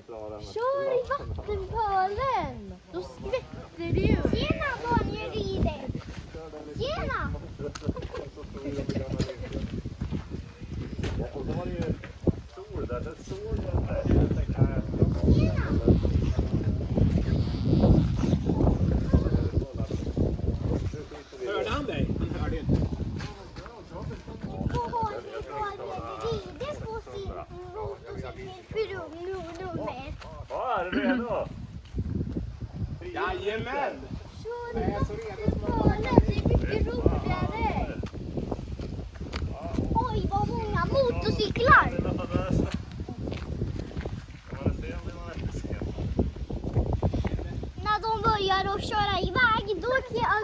Kör i vattenpölen! Då skvätter det ju. Tjena Daniel Rieder! Tjena! Och så var det ju sol där. Det såg jag där. Hörde han dig? Han hörde inte. Ja, är du redo? Jajamän! Det är mycket roligare. Oj, vad många motorcyklar! När de börjar att köra iväg, då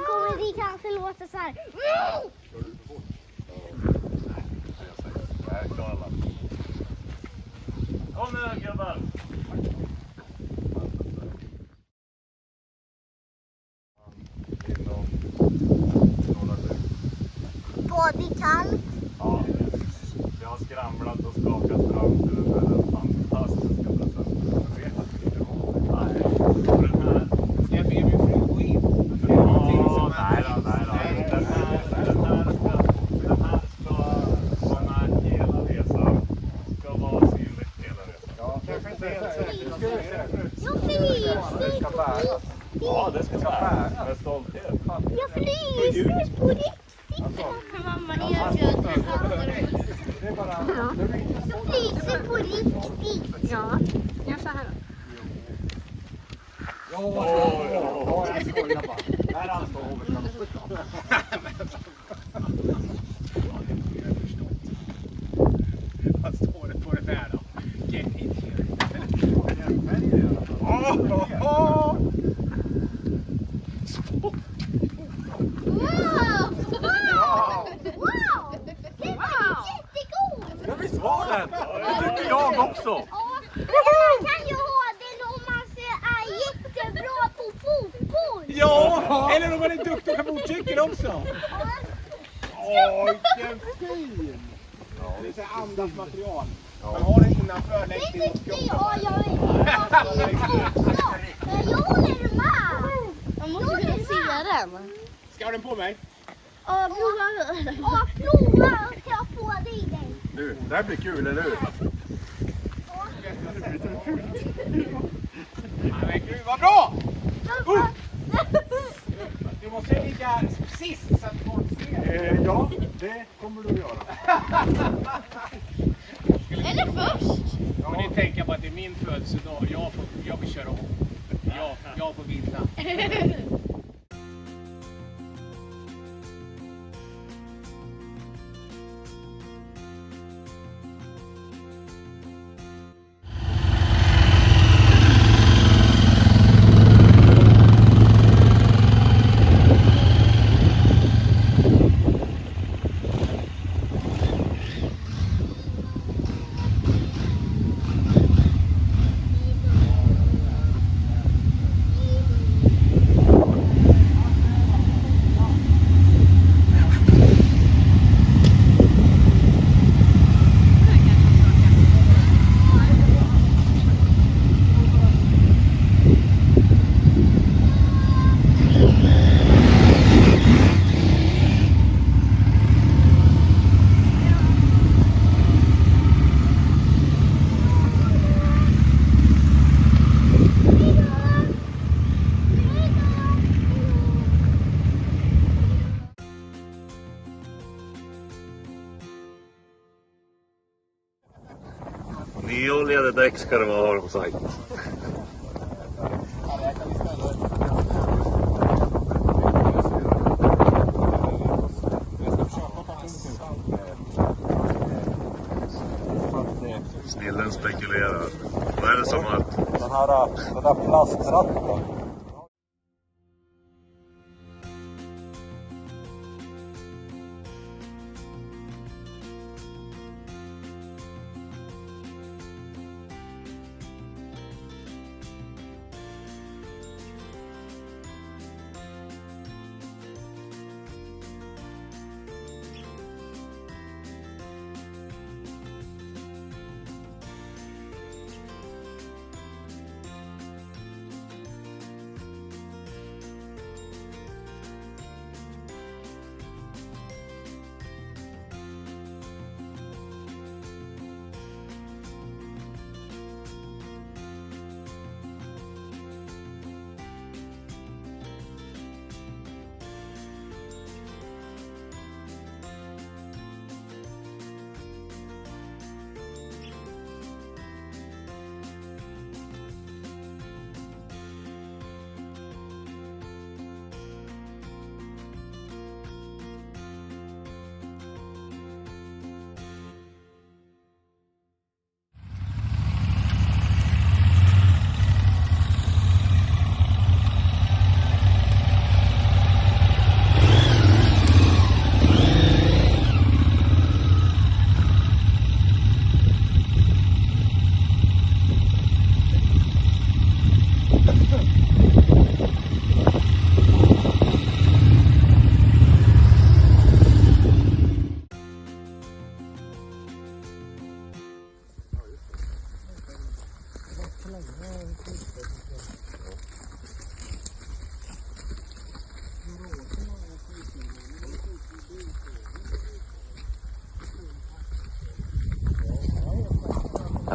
kommer det kanske låta så här. Kom nu gubbar! Både kallt. Ja, jag har skramlat och skakat fram till den här fantastiska presenten. Jag vet att det inte var. Nej, och den här. Ska jag be min fru gå in? Ja, nej då. Den här ska vara hela resan. Ska vara synligt hela resan. Ja, kanske inte helt säkert. Jag fryser på riktigt. Ja, det ska bäras med stolthet. Jag fryser på riktigt. Mamma, det är jag fryser på riktigt. Ja, gör så här då. Ja, jag skojar bara. Där han står Vad står det på det där då? Gängets. Wow! Det var jättegod! Ja, visst var den? Det tycker jag också. Man kan ju ha den om man är jättebra på fotboll. Ja, eller om man är duktig och kan motorcykel också. Åh, vilken fin! Det är så här andas material. Man har det innanför längst in mot kroppen. Jag håller med. Man måste kunna se den. Ska jag ha den på mig? Ja, prova att ta på dig den. Nu, det här blir kul, eller hur? Ja, men gud, vad bra! Du måste ligga sist så att folk ser. Ja, det kommer du att göra. Eller först. Ja, men ni tänker på att det är min födelsedag. Jag vill köra om. Jag får vinna. Nyoljade däck ska det vara, har de sagt. Snillen spekulerar. Vad är det som att... Den där plastratten.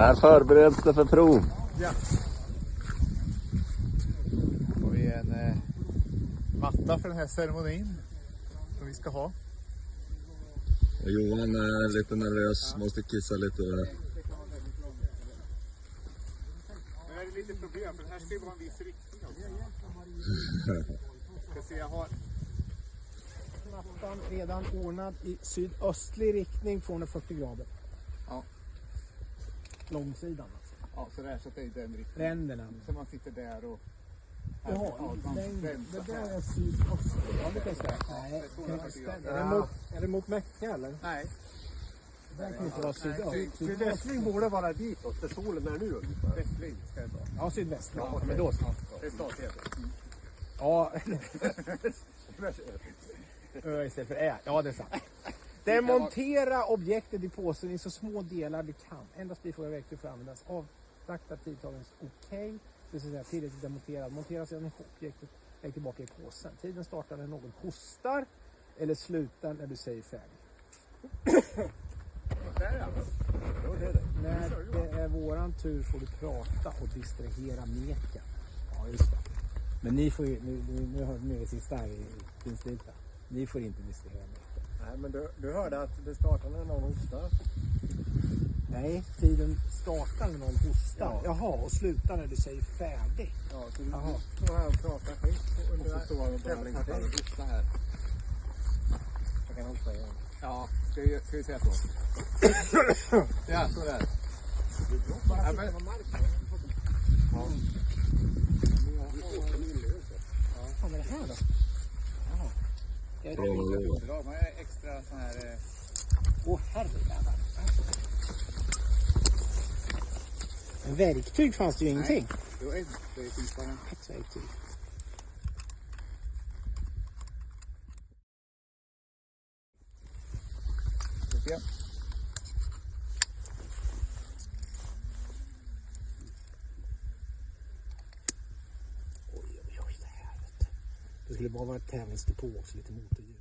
Här förbereds det för prov. Ja. Och vi är en matta för den här ceremonin som vi ska ha. Och Johan är lite nervös, måste kissa lite. Det här är lite problem, för den här ska ju vara en viss riktning också. Ska se, jag har mattan redan ordnad i sydöstlig riktning, 240 grader. Ja. Långsidan alltså. Ja, så där, så att det är den riktningen. Ränderna. Så man sitter där och... Jaha, det där är sydöstlig. Ja, det kan jag säga. Nej, är det mot Mecka eller? Nej. Det där kan inte vara sydöst. Sydvästling borde vara ditåt, där solen är nu ungefär. Västling ska det vara. Ja, sydväst. Ja, men då så. Det är stadighet. Ja. Istället för ja, det är sant. Demontera objektet i påsen i så små delar vi kan. Endast bifogar verktyg får användas. Avvakta tidtagens okej. Det vill säga tillräckligt demonterad. Montera sedan objektet. Lägg tillbaka i påsen. Tiden startar när någon hostar. Eller slutar när du säger färdig. När det är våran tur får du prata och distrahera meken. Ja, just det. Men ni får ju, nu hörde ni det sista här i finstilta. Ni får inte distrahera meken. Nej, men du hörde att det startar när någon hostar. Nej, tiden startar när någon hostar. Ja. Jaha, och slutar när du säger färdig. Ja, så du står här och pratar skit och så står han och tävlingstid. Här. Jag kan hosta igen. Ja, ska vi säga så? Ja, så där. Ja, men... Ja. Vad är det här då? Ja. Man är extra sån här... herregud. En verktyg fanns det ju ingenting. Det var ett verktyg. Ja. Oj, det här vet du. Det skulle bara vara ett tävlingsdepå också, lite motorljud.